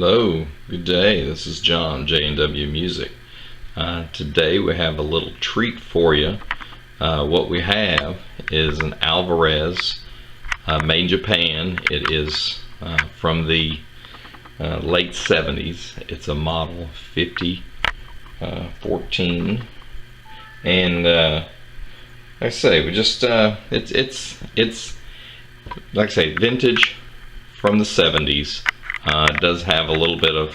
Hello, good day. This is John, J&W Music. Today we have a little treat for you. What we have is an Alvarez made in Japan. It is from the late 70s. It's a model 5014, and like I say, we just it's like I say, vintage from the 70s. It does have a little bit of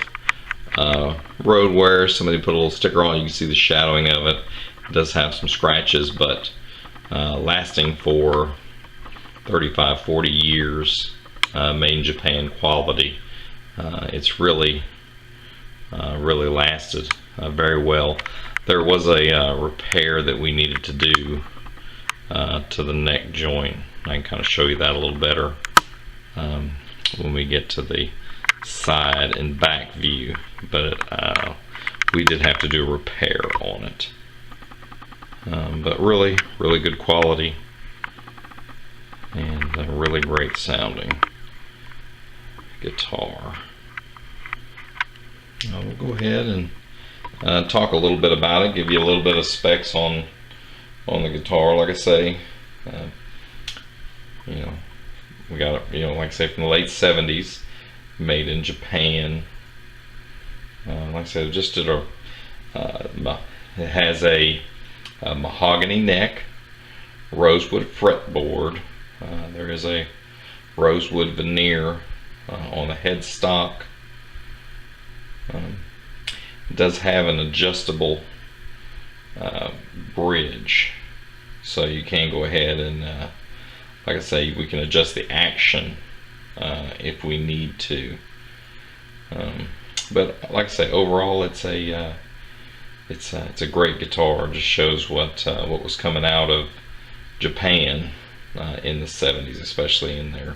road wear. Somebody put a little sticker on it. You can see the shadowing of it. It does have some scratches, but lasting for 35-40 years. Made in Japan quality. It's really lasted very well. There was a repair that we needed to do to the neck joint. I can kind of show you that a little better when we get to the side and back view, but we did have to do a repair on it. But really good quality and a really great sounding guitar. We'll go ahead and talk a little bit about it, give you a little bit of specs on the guitar. Like I say, we got it, like I say, from the late 70s, made in Japan. Like I said, just did it has a mahogany neck, rosewood fretboard. There is a rosewood veneer on the headstock. It does have an adjustable bridge, so you can go ahead and like I say, we can adjust the action if we need to. But like I say, overall, it's a great guitar. It just shows what was coming out of Japan in the 70s, especially in their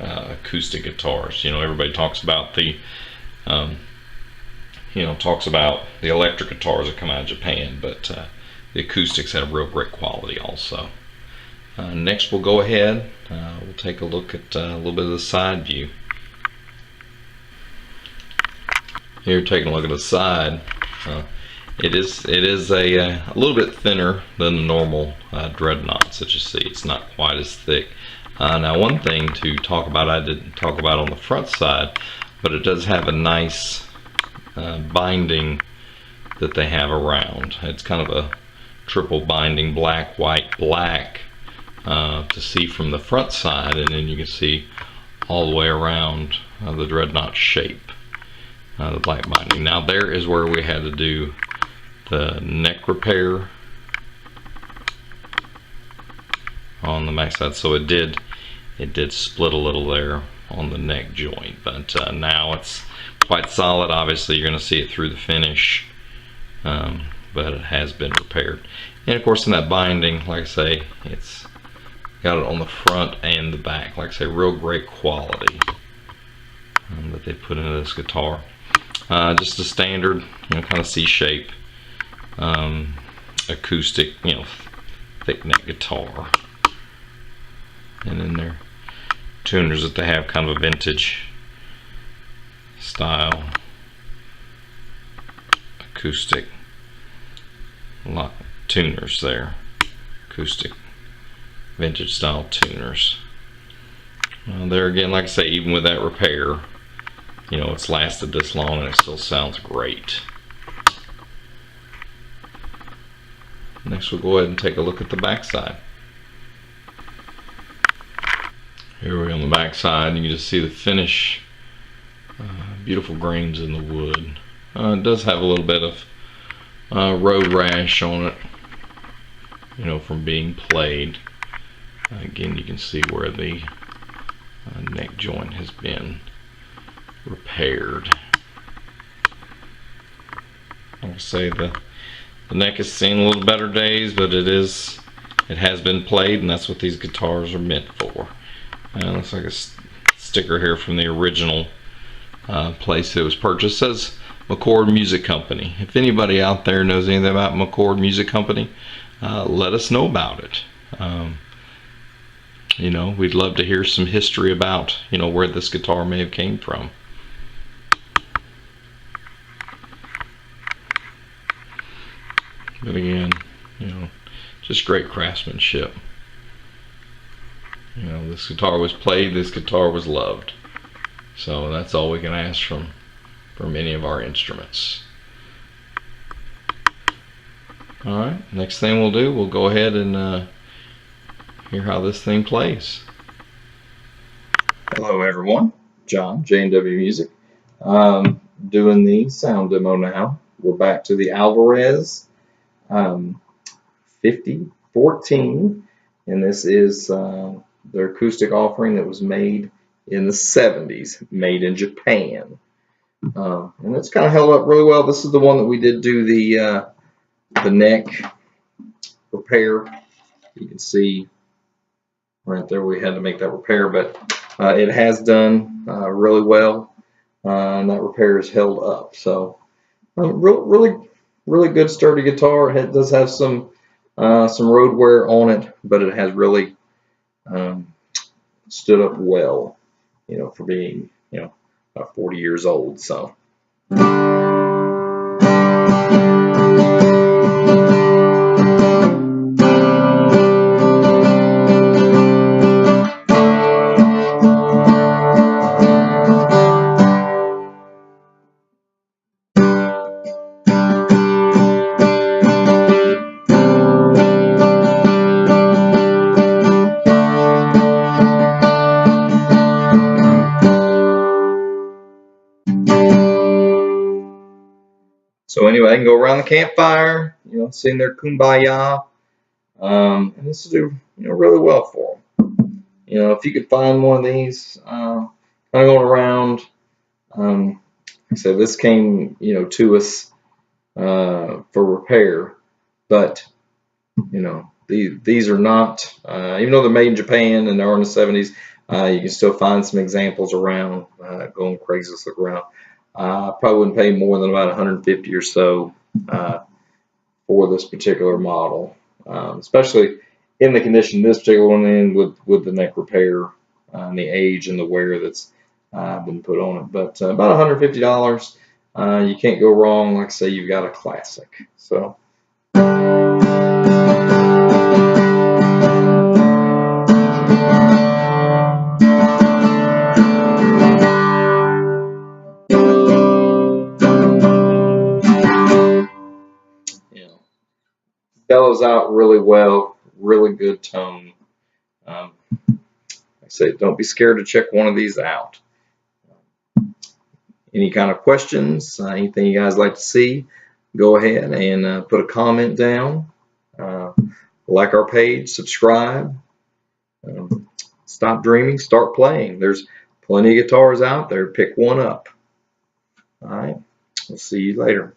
acoustic guitars. Everybody talks about the electric guitars that come out of Japan, but the acoustics have real great quality also. Next, we'll go ahead. We'll take a look at a little bit of the side view. Here, taking a look at the side. It is a little bit thinner than the normal dreadnoughts that you see. It's not quite as thick. Now, one thing to talk about, I didn't talk about on the front side, but it does have a nice binding that they have around. It's kind of a triple binding, black, white, black, to see from the front side, and then you can see all the way around the dreadnought shape, the black binding. Now, there is where we had to do the neck repair on the back side, so it did split a little there on the neck joint, but now it's quite solid. Obviously, you're going to see it through the finish, but it has been repaired. And of course, in that binding, like I say, it's got it on the front and the back. Like I say, real great quality that they put into this guitar. Just a standard, kind of C-shape acoustic, thick neck guitar. And then their tuners that they have, kind of a vintage style acoustic tuners there, acoustic vintage style tuners. There again, like I say, even with that repair, it's lasted this long and it still sounds great. Next, we'll go ahead and take a look at the back side. Here we're on the back side. You can just see the finish, beautiful grains in the wood. It does have a little bit of road rash on it, from being played. Again, you can see where the neck joint has been repaired. Like I say, the neck has seen a little better days, but it has been played, and that's what these guitars are meant for. Looks like a sticker here from the original place it was purchased. It says McCord Music Company. If anybody out there knows anything about McCord Music Company, let us know about it. We'd love to hear some history about where this guitar may have came from. But again, you know, just great craftsmanship. You know, this guitar was played, this guitar was loved. So that's all we can ask from any of our instruments. Alright, next thing we'll do, we'll go ahead and hear how this thing plays. Hello everyone, John, J&W Music. Doing the sound demo now. We're back to the Alvarez 5014, and this is their acoustic offering that was made in the 70s, made in Japan. And it's kind of held up really well. This is the one that we did do the neck repair. You can see right there we had to make that repair, but it has done really well, and that repair is held up. So really good sturdy guitar. It does have some road wear on it, but it has really stood up well, you know, for being, you know, about 40 years old. So anyway, I can go around the campfire, you know, sing their kumbaya, and this will do, you know, really well for them. You know, if you could find one of these, kind of going around, like I said, this came, you know, to us for repair, but you know, these are not, even though they're made in Japan and they're in the 70s, you can still find some examples around. Going Craigslist, look around. Probably wouldn't pay more than about 150 or so for this particular model, especially in the condition this particular one in with the neck repair and the age and the wear that's been put on it. But about $150, you can't go wrong. Like I say, you've got a classic. So. Bellows out really well, really good tone. Like I say, don't be scared to check one of these out. Any kind of questions, anything you guys like to see, go ahead and put a comment down. Like our page, subscribe. Stop dreaming, start playing. There's plenty of guitars out there. Pick one up. All right, we'll see you later.